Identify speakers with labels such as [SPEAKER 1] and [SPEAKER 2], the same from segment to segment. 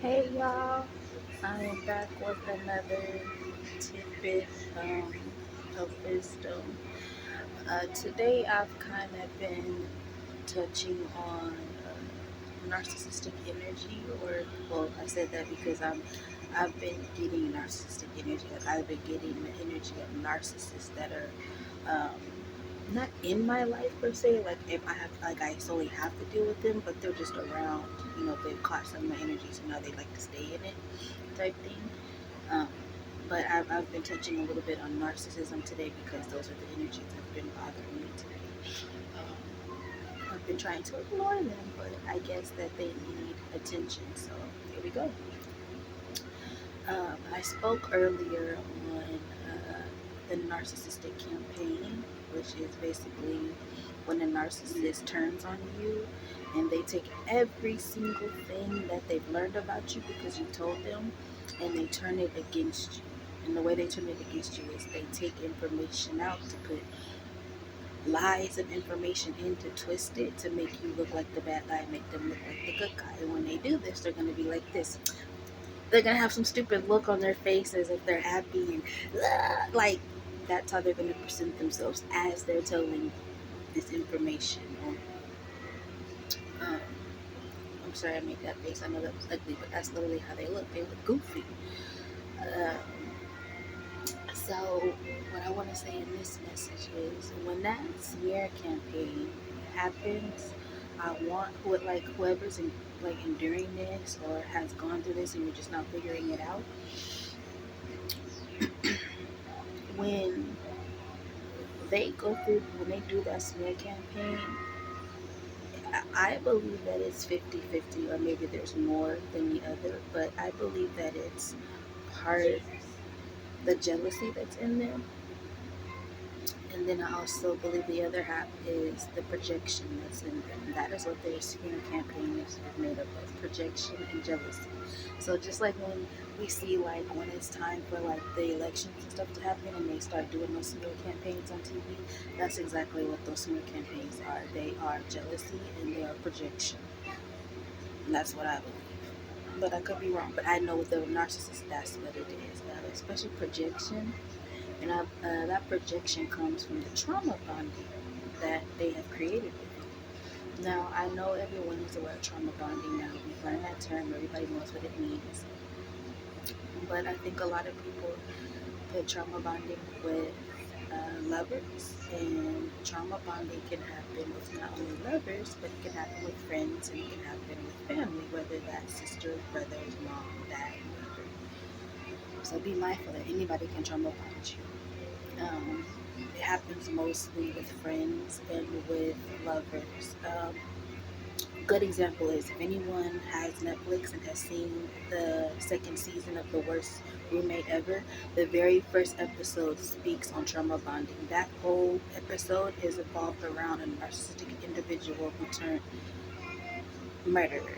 [SPEAKER 1] Hey y'all, I am back with another tidbit of wisdom. Today I've kind of been touching on narcissistic energy, or well, I said that because I've been getting narcissistic energy. Like I've been getting the energy of narcissists that are um, not in my life per se. Like if I have, like I solely have to deal with them, but they're just around. They've caught some of my energy, so now they like to stay in it, type thing. Um, but I've been touching a little bit on narcissism today because those are the energies that have been bothering me today. I've been trying to ignore them, but I guess that they need attention. So here we go. I spoke earlier on the narcissistic campaign, which is basically when a narcissist turns on you and they take every single thing that they've learned about you because you told them and they turn it against you. And the way they turn it against you is they take information out to put lies of information in to twist it to make you look like the bad guy, make them look like the good guy. And when they do this, they're going to be like this. They're going to have some stupid look on their faces if they're happy and like that's how they're going to present themselves as they're telling this information. Um, I'm sorry I made that face. I know that was ugly, but that's literally how they look. They look goofy. Um, so, what I want to say in this message is when that smear campaign happens, I want whoever's enduring this or has gone through this and you're just not figuring it out. When when they do that smear campaign, I believe that it's 50-50, or maybe there's more than the other, but I believe that it's part the jealousy that's in them. And then I also believe the other half is the projection that's in them. That is what their smear campaign is made up of, projection and jealousy. So just like when we see when it's time for the elections and stuff to happen and they start doing those smear campaigns on TV, that's exactly what those smear campaigns are. They are jealousy and they are projection. And that's what I believe. But I could be wrong. But I know with the narcissist, that's what it is. Especially projection. And that projection comes from the trauma bonding that they have created with you. Now, I know everyone is aware of trauma bonding now. We've learned that term. Everybody knows what it means. But I think a lot of people put trauma bonding with lovers. And trauma bonding can happen with not only lovers, but it can happen with friends and it can happen with family, whether that's sisters, brothers, mom, dad, brother. So be mindful that anybody can trauma bond you. It happens mostly with friends and with lovers. Good example is if anyone has Netflix and has seen the second season of The Worst Roommate Ever, the very first episode speaks on trauma bonding. That whole episode is evolved around a narcissistic individual who turned murderer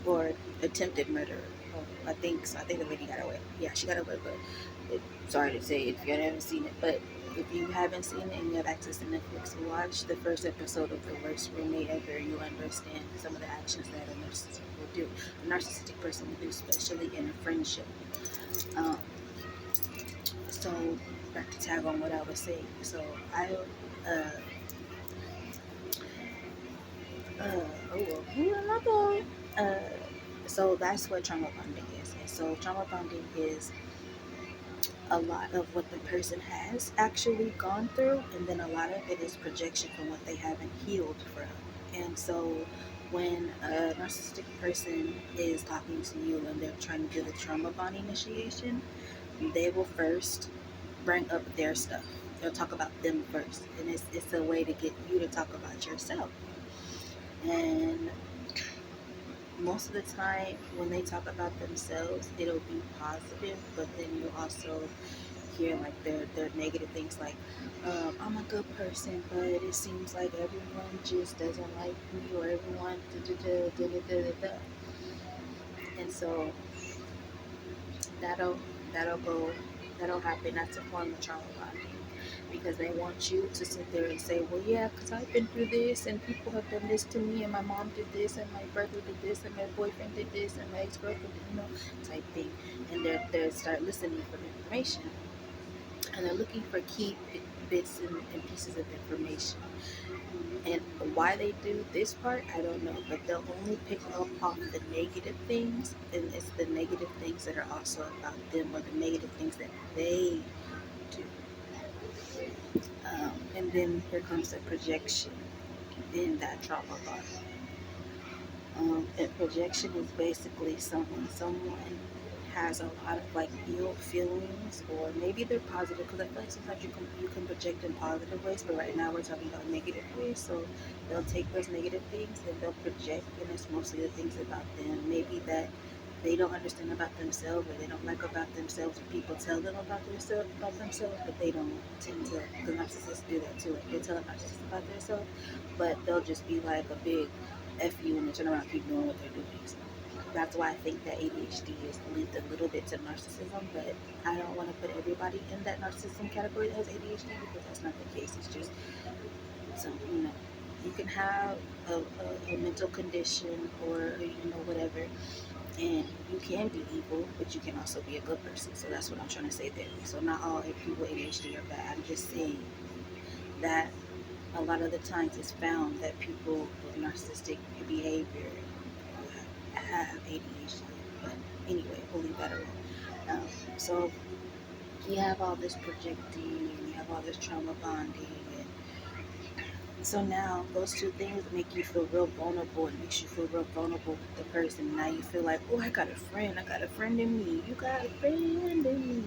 [SPEAKER 1] or attempted murderer. I think so. I think the lady got away. Yeah, she got away, but sorry to say if you haven't seen it, but if you haven't seen it and you have access to Netflix, watch the first episode of The Worst Roommate Ever. You'll understand some of the actions that a narcissist will do. A narcissistic person will do, especially in a friendship. Um, so back to tag on what I was saying. So uh, who am I going? So that's what trauma bonding is. And so trauma bonding is a lot of what the person has actually gone through, and then a lot of it is projection from what they haven't healed from. And so, when a narcissistic person is talking to you and they're trying to do the trauma bond initiation, they will first bring up their stuff. They'll talk about them first, and it's a way to get you to talk about yourself. And most of the time, when they talk about themselves, it'll be positive, but then you also hear their negative things like I'm a good person, but it seems like everyone just doesn't like me, or everyone da da da da da da da. And so that'll that'll go that'll happen. That's a form of trauma bonding. because they want you to sit there and say, well, yeah, because I've been through this and people have done this to me and my mom did this and my brother did this and my boyfriend did this and my ex-girlfriend did, type thing. And they're start listening for information, and they're looking for key bits and pieces of information. And why they do this part, I don't know, but they'll only pick up off the negative things, and it's the negative things that are also about them, or the negative things that they do. And then here comes the projection in that trauma bond. And projection is basically someone has a lot of like ill feelings, or maybe they're positive, because I feel like sometimes you can project in positive ways, but right now we're talking about negative ways. So they'll take those negative things and they'll project, and it's mostly the things about them, maybe that they don't understand about themselves, or they don't like about themselves, or people tell them about themselves, but they don't tend to, because narcissists do that too. Like they tell a narcissist about themselves, but they'll just be like a big F you and they turn around and keep doing what they're doing. So that's why I think that ADHD is linked a little bit to narcissism, but I don't want to put everybody in that narcissism category that has ADHD, because that's not the case. It's just some, you can have a mental condition, or, whatever, and you can be evil, but you can also be a good person. So that's what I'm trying to say there. So not all people with ADHD are bad. I'm just saying that a lot of the times it's found that people with narcissistic behavior have ADHD. But anyway, we'll leave that alone. Um, so you have all this projecting, and you have all this trauma bonding, and so now those two things make you feel real vulnerable. It makes you feel real vulnerable with the person. Now you feel like, oh, I got a friend. I got a friend in me. You got a friend in me.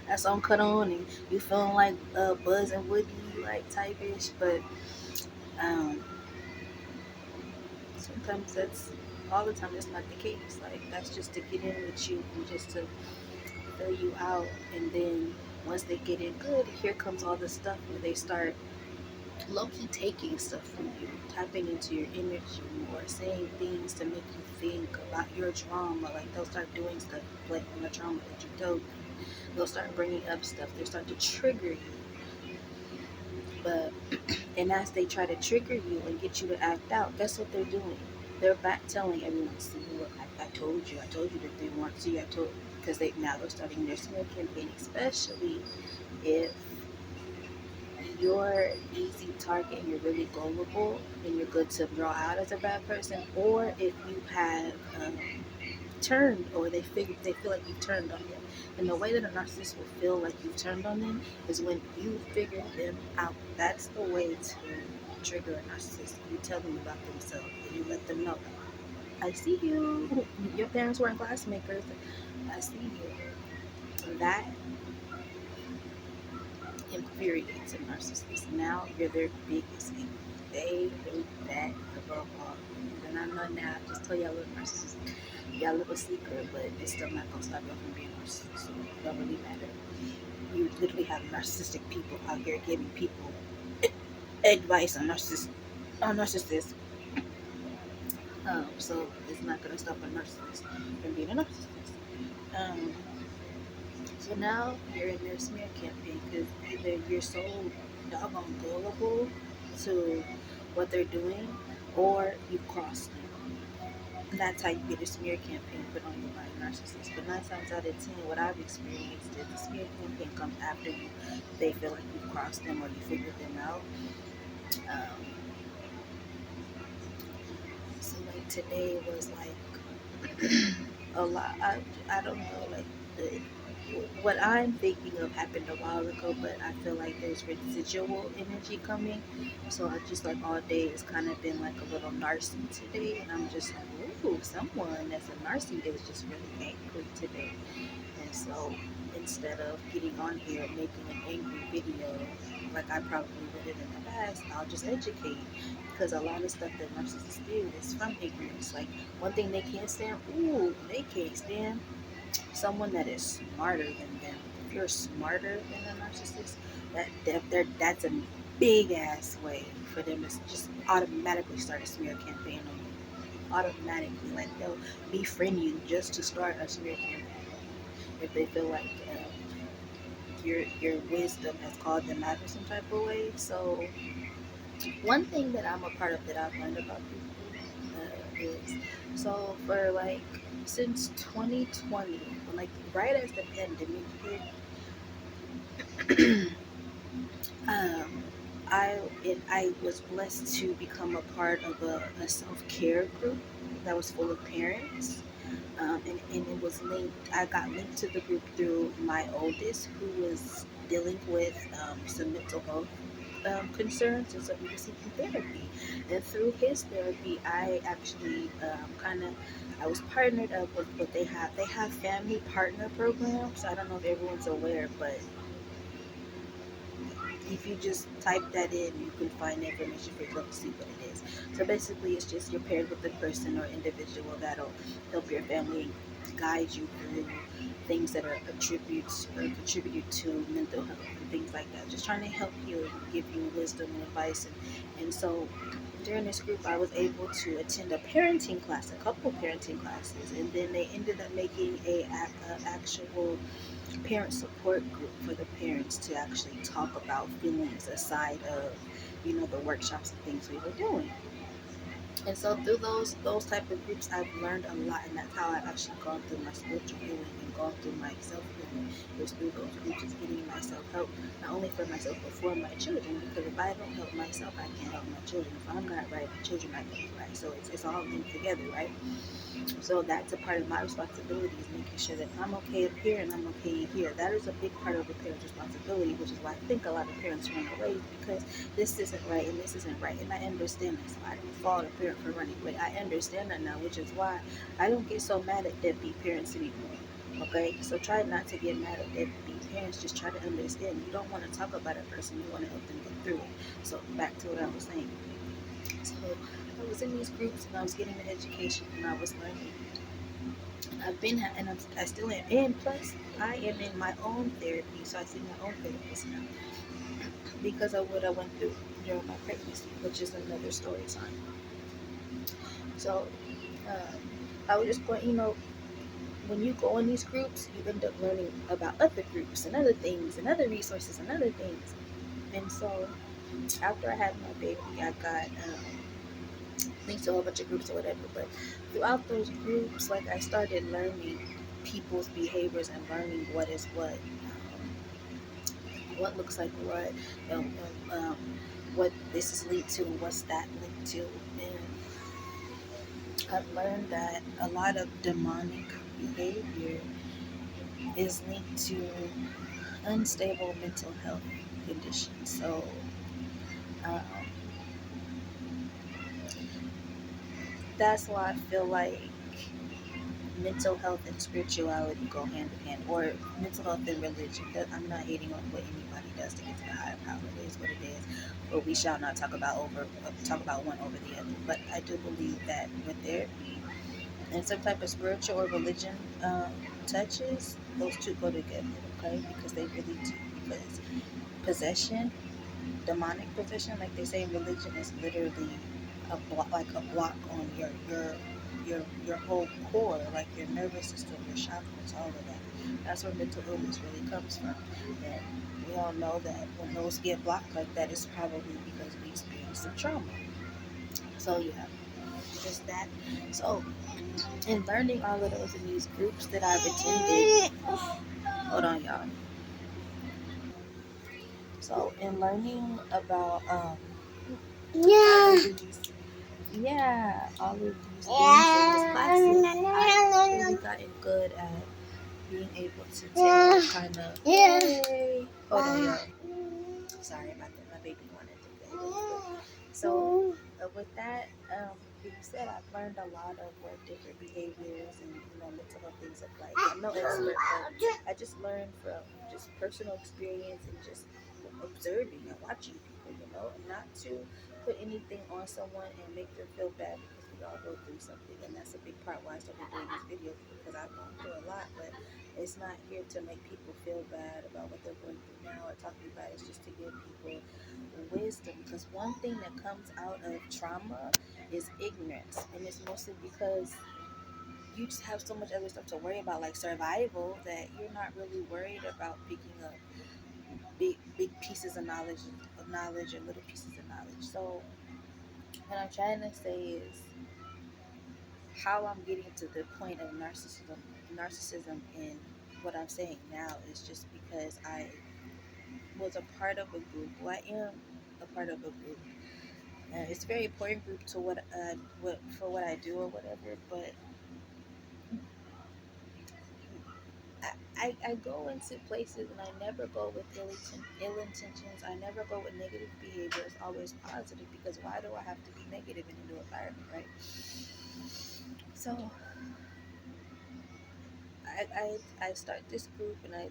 [SPEAKER 1] That song cut on, and you feeling like Buzz and Woody, like type-ish. But um, sometimes all the time that's not the case. Like that's just to get in with you and just to fill you out. And then once they get in good, here comes all the stuff where they start low-key taking stuff from you, tapping into your energy more, saying things to make you think about your trauma. Like they'll start doing stuff like on the trauma that you told them. They'll start bringing up stuff. They'll start to trigger you. But and as they try to trigger you and get you to act out, guess what they're doing? They're back telling everyone, see, look, I told you that they weren't. See, I told, because they're starting their smear campaign, especially if you're easy target and you're really gullible and you're good to draw out as a bad person, or if you have turned, or they feel like you've turned on them. And the way that a narcissist will feel like you've turned on them is when you figure them out. That's the way to trigger a narcissist. You tell them about themselves and you let them know, I see you. Your parents weren't glass makers. I see you. That infuriates a narcissist. Now you're their biggest enemy. They hate that above all. And I know now, I just tell y'all little narcissists, y'all little secret, but it's still not gonna stop y'all from being narcissists. So it don't really matter. You literally have narcissistic people out here giving people advice on narcissists. So it's not gonna stop a narcissist from being a narcissist. Um, So now you're in their smear campaign, because either you're so doggone gullible to what they're doing, or you cross them. That's how you get a smear campaign put on you by a narcissist. But 9 times out of 10, what I've experienced is the smear campaign comes after you. They feel like you've crossed them or you figured them out. Um, so like today was like a lot. I don't know, like the what I'm thinking of happened a while ago, but I feel like there's residual energy coming. So I just like all day it's kind of been like a little narcy today, and I'm just like, ooh, someone that's a narcy is just really angry today. And so instead of getting on here and making an angry video like I probably would have in the past, I'll just educate, because a lot of stuff that narcissists do is from ignorance. Like one thing they can't stand, they can't stand someone that is smarter than them. If you're smarter than a narcissist, that's a big ass way for them to just automatically start a smear campaign on you. Automatically, like they'll befriend you just to start a smear campaign if they feel like your wisdom has called them out in some type of way. So one thing that I'm a part of that I've learned about people is, so for like since 2020, like right as the pandemic hit, um, I was blessed to become a part of a self care group that was full of parents. And it was linked. I got linked to the group through my oldest, who was dealing with some mental health concerns, and so he was seeking therapy. And through his therapy, I actually I was partnered up with what they have. They have family partner programs. I don't know if everyone's aware, but if you just type that in, you can find the information for you to see what it is. So basically, it's just you're paired with a person or individual that'll help your family guide you through things that are attributes or contribute to mental health and things like that. Just trying to help you and give you wisdom and advice. And so during this group, I was able to attend a parenting class, a couple parenting classes, and then they ended up making a actual parent support group for the parents to actually talk about feelings aside of, the workshops and things we were doing. And so through those type of groups, I've learned a lot, and that's how I've actually gone through my spiritual healing and gone through my self healing. It was through those groups, is getting myself help, not only for myself but for my children. Because if I don't help myself, I can't help my children. If I'm not right, my children aren't gonna be right. So it's all linked together, right? So that's a part of my responsibility, is making sure that I'm okay up here and I'm okay here. That is a big part of a parent's responsibility, which is why I think a lot of parents run away, because this isn't right and this isn't right. And I understand that. So I don't fault a parent for running away. I understand that now, which is why I don't get so mad at deadbeat parents anymore. Okay? So try not to get mad at deadbeat parents. Just try to understand. You don't want to talk about a person, you want to help them get through it. So back to what I was saying. So I was in these groups and I was getting an education and I was learning. I've been, and I still am. And plus, I am in my own therapy, so I see my own therapist now because of what I went through during my pregnancy, which is another story time. So, uh, I was just going, when you go in these groups, you end up learning about other groups and other things and other resources and other things. And so, after I had my baby, I got linked to a whole bunch of groups or whatever. But throughout those groups, like I started learning people's behaviors and learning what looks like what this is linked to, what's that linked to, and I've learned that a lot of demonic behavior is linked to unstable mental health conditions. So um, that's why I feel like mental health and spirituality go hand in hand, or mental health and religion. I'm not hating on what anybody does to get to the higher power. It is what it is. But we shall not talk about one over the other. But I do believe that with therapy and some type of spiritual or religion touches, those two go together. Okay, because they really do. Because possession, demonic possession, like they say, religion is literally a block on your whole core, like your nervous system, your chakras, all of that. That's where mental illness really comes from. And we all know that when those get blocked like that, it's probably because we experienced some trauma. So yeah, just that. So in learning all of those in these groups that I've attended, hold on, y'all. So in learning about all of these, yeah, all of these things in this classes, I've really gotten good at being able to take kind of, hey, hold on, y'all. Sorry about that. My baby wanted to bed. So with that being said, I've learned a lot of what different behaviors and mental health things look like. I'm no expert, but I just learned from just personal experience and just observing and watching people, and not to put anything on someone and make them feel bad, because we all go through something, and that's a big part why I started doing these videos, because I've gone through a lot, but it's not here to make people feel bad about what they're going through now or talking about it. It's just to give people wisdom, because one thing that comes out of trauma is ignorance, and it's mostly because you just have so much other stuff to worry about, like survival, that you're not really worried about picking up big pieces of knowledge or little pieces of knowledge. So what I'm trying to say is how I'm getting to the point of narcissism in what I'm saying now is just because I was a part of a group. Well, I am a part of a group. It's a very important group to what for what I do or whatever. But I go into places and I never go with ill intentions. I never go with negative behavior. It's always positive because why do I have to be negative in a new environment, right? So I start this group and I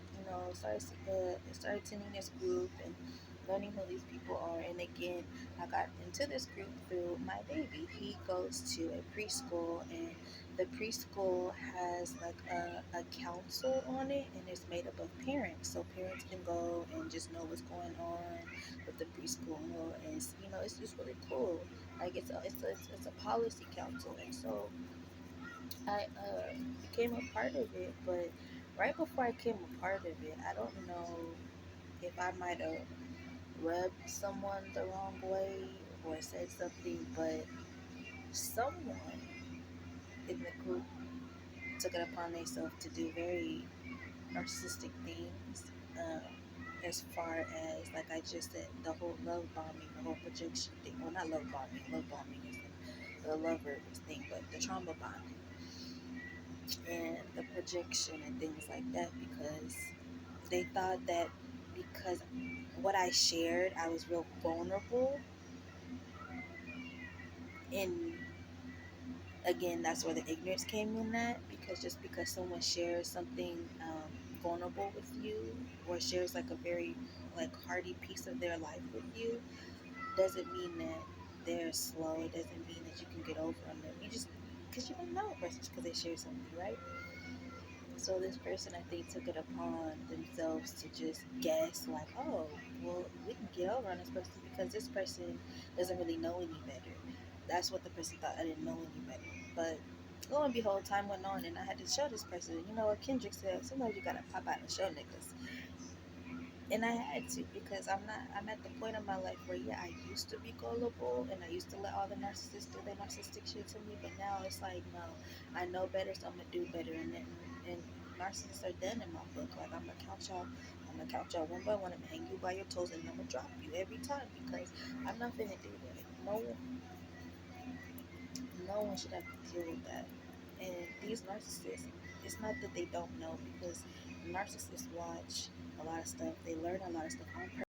[SPEAKER 1] started attending this group and learning who these people are. And again, I got into this group through my baby. He goes to a preschool, and the preschool has like a council on it, and it's made up of parents, so parents can go and just know what's going on with the preschool. And it's just really cool. Like it's a policy council. And so I became a part of it. But right before I became a part of it, I don't know if I might have rubbed someone the wrong way or said something, but someone in the group took it upon themselves to do very narcissistic things. Um, as far as, like I just said, the whole love bombing, the whole projection thing. Well, not love bombing. Love bombing is the lover thing, but the trauma bonding and the projection and things like that, because they thought that because what I shared, I was real vulnerable. And again, that's where the ignorance came in, that because just because someone shares something vulnerable with you, or shares like a very like hearty piece of their life with you, doesn't mean that they're slow. It doesn't mean that you can get over on them. You just, because you don't know a person, just because they share something, right? So this person, I think, took it upon themselves to just guess, like, oh, well, we can get over on this person because this person doesn't really know any better. That's what the person thought. I didn't know any better. But lo and behold, time went on, and I had to show this person. You know what Kendrick said? Sometimes you gotta pop out and show niggas. And I had to, because I'm at the point of my life where, yeah, I used to be gullible and I used to let all the narcissists do their narcissistic shit to me, but now it's like, no, I know better, so I'm gonna do better. And narcissists are done in my book. Like, I'm gonna count y'all one by one. I'm gonna hang you by your toes, and I'm gonna drop you every time, because I'm not gonna do that. No one should have to deal with that. And these narcissists, it's not that they don't know, because narcissists watch a lot of stuff, they learn a lot of stuff on